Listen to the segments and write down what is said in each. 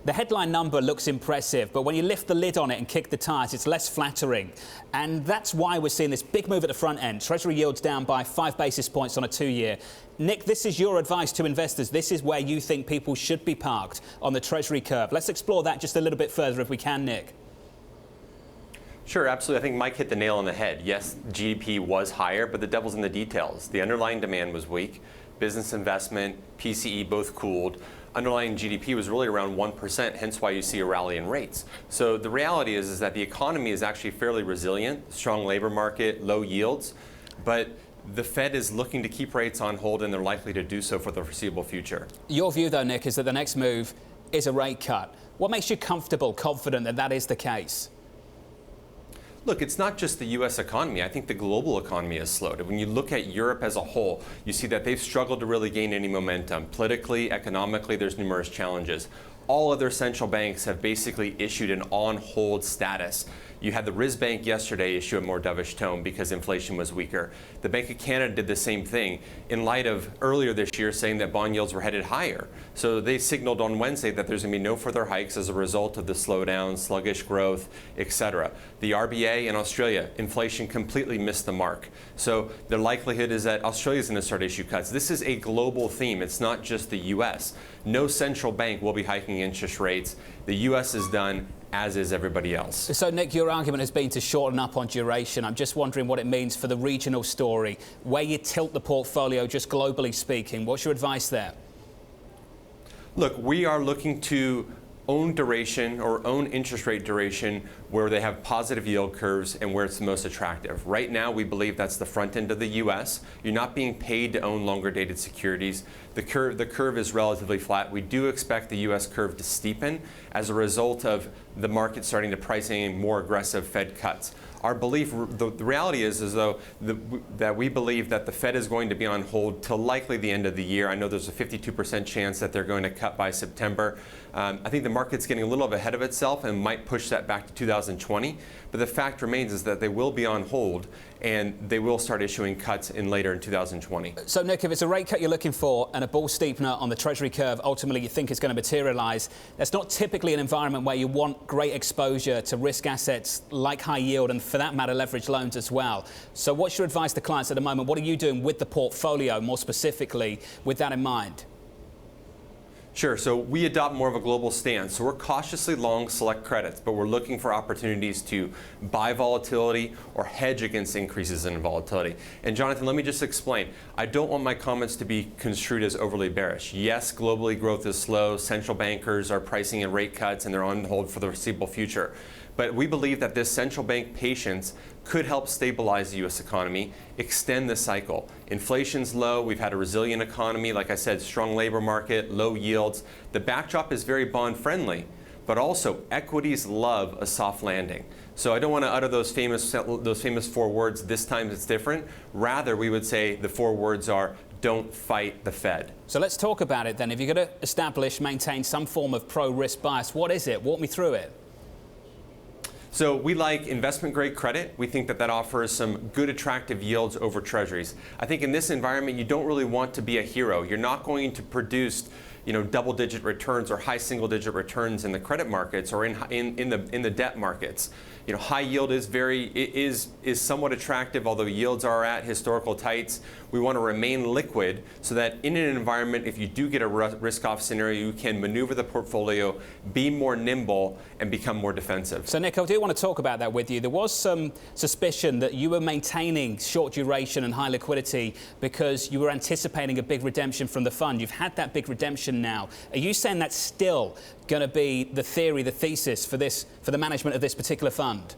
The headline number looks impressive, but when you lift the lid on it and kick the tires, it's less flattering. And that's why we're seeing this big move at the front end. Treasury yields down by 5 basis points on a 2-year. Nick, this is your advice to investors. This is where you think people should be parked on the Treasury curve. Let's explore that just a little bit further if we can, Nick. Sure, absolutely. I think Mike hit the nail on the head. Yes, GDP was higher, but the devil's in the details. The underlying demand was weak. Business investment, PCE both cooled. Underlying GDP was really around 1%, hence why you see a rally in rates. So the reality is that the economy is actually fairly resilient, strong labor market, low yields, but the Fed is looking to keep rates on hold, and they're likely to do so for the foreseeable future. Your view, though, Nick, is that the next move is a rate cut. What makes you comfortable, confident that that is the case? Look, it's not just the U.S. economy. I think the global economy has slowed. When you look at Europe as a whole, you see that they've struggled to really gain any momentum. Politically, economically, there's numerous challenges. All other central banks have basically issued an on-hold status. You had the Reserve Bank yesterday issue a more dovish tone because inflation was weaker. The Bank of Canada did the same thing in light of earlier this year saying that bond yields were headed higher. So they signaled on Wednesday that there's going to be no further hikes as a result of the slowdown, sluggish growth, etc. The RBA in Australia, inflation completely missed the mark. So the likelihood is that Australia is going to start issue cuts. This is a global theme. It's not just the U.S. No central bank will be hiking interest rates. The U.S. is done, as is everybody else. So, Nick, your argument has been to shorten up on duration. I'm just wondering what it means for the regional story, where you tilt the portfolio, just globally speaking. What's your advice there? Look, we are looking to own duration or own interest rate duration where they have positive yield curves and where it's the most attractive. Right now, we believe that's the front end of the U.S. You're not being paid to own longer dated securities. The curve is relatively flat. We do expect the U.S. curve to steepen as a result of the market starting to price in more aggressive Fed cuts. Our belief, the reality is that we believe that the Fed is going to be on hold till likely the end of the year. I know there's a 52% chance that they're going to cut by September. I think the market's getting a little ahead of itself and might push that back to 2020. But the fact remains is that they will be on hold and they will start issuing cuts later in 2020. So, Nick, if it's a rate cut you're looking for and a bull steepener on the Treasury curve ultimately you think is going to materialize, that's not typically an environment where you want great exposure to risk assets like high yield and, for that matter, leveraged loans as well. So what's your advice to clients at the moment? What are you doing with the portfolio, more specifically, with that in mind? Sure. So we adopt more of a global stance. So we're cautiously long select credits, but we're looking for opportunities to buy volatility or hedge against increases in volatility. And Jonathan, let me just explain. I don't want my comments to be construed as overly bearish. Yes, globally growth is slow. Central bankers are pricing in rate cuts and they're on hold for the foreseeable future. But we believe that this central bank patience could help stabilize the U.S. economy, extend the cycle. Inflation's low. We've had a resilient economy. Like I said, strong labor market, low yields. The backdrop is very bond friendly, but also equities love a soft landing. So I don't want to utter those famous 4 words. This time it's different. Rather, we would say the 4 words are don't fight the Fed. So let's talk about it then. If you're going to establish, maintain some form of pro-risk bias, what is it? Walk me through it. So we like investment-grade credit. We think that that offers some good, attractive yields over treasuries. I think in this environment, you don't really want to be a hero. You're not going to produce, double-digit returns or high single-digit returns in the credit markets or in the debt markets. High yield is somewhat attractive, although yields are at historical tights. We want to remain liquid so that in an environment, if you do get a risk-off scenario, you can maneuver the portfolio, be more nimble, and become more defensive. So, Nick, I do want to talk about that with you. There was some suspicion that you were maintaining short duration and high liquidity because you were anticipating a big redemption from the fund. You've had that big redemption now. Are you saying that's still going to be the theory, the thesis for the management of this particular fund?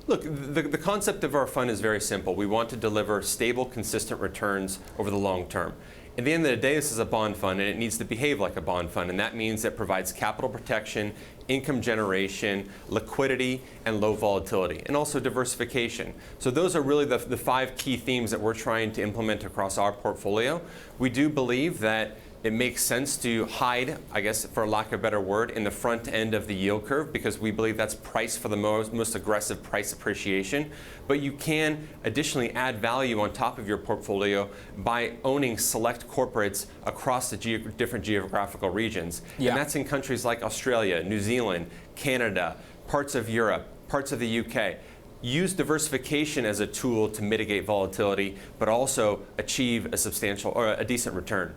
Look, the concept of our fund is very simple. We want to deliver stable, consistent returns over the long term. At the end of the day, this is a bond fund, and it needs to behave like a bond fund, and that means it provides capital protection, income generation, liquidity, and low volatility, and also diversification. So those are really the 5 key themes that we're trying to implement across our portfolio. We do believe that It makes sense to hide, I guess, for lack of a better word, in the front end of the yield curve because we believe that's priced for the most aggressive price appreciation. But you can additionally add value on top of your portfolio by owning select corporates across the different geographical regions. Yeah. And that's in countries like Australia, New Zealand, Canada, parts of Europe, parts of the UK. Use diversification as a tool to mitigate volatility, but also achieve a substantial or a decent return.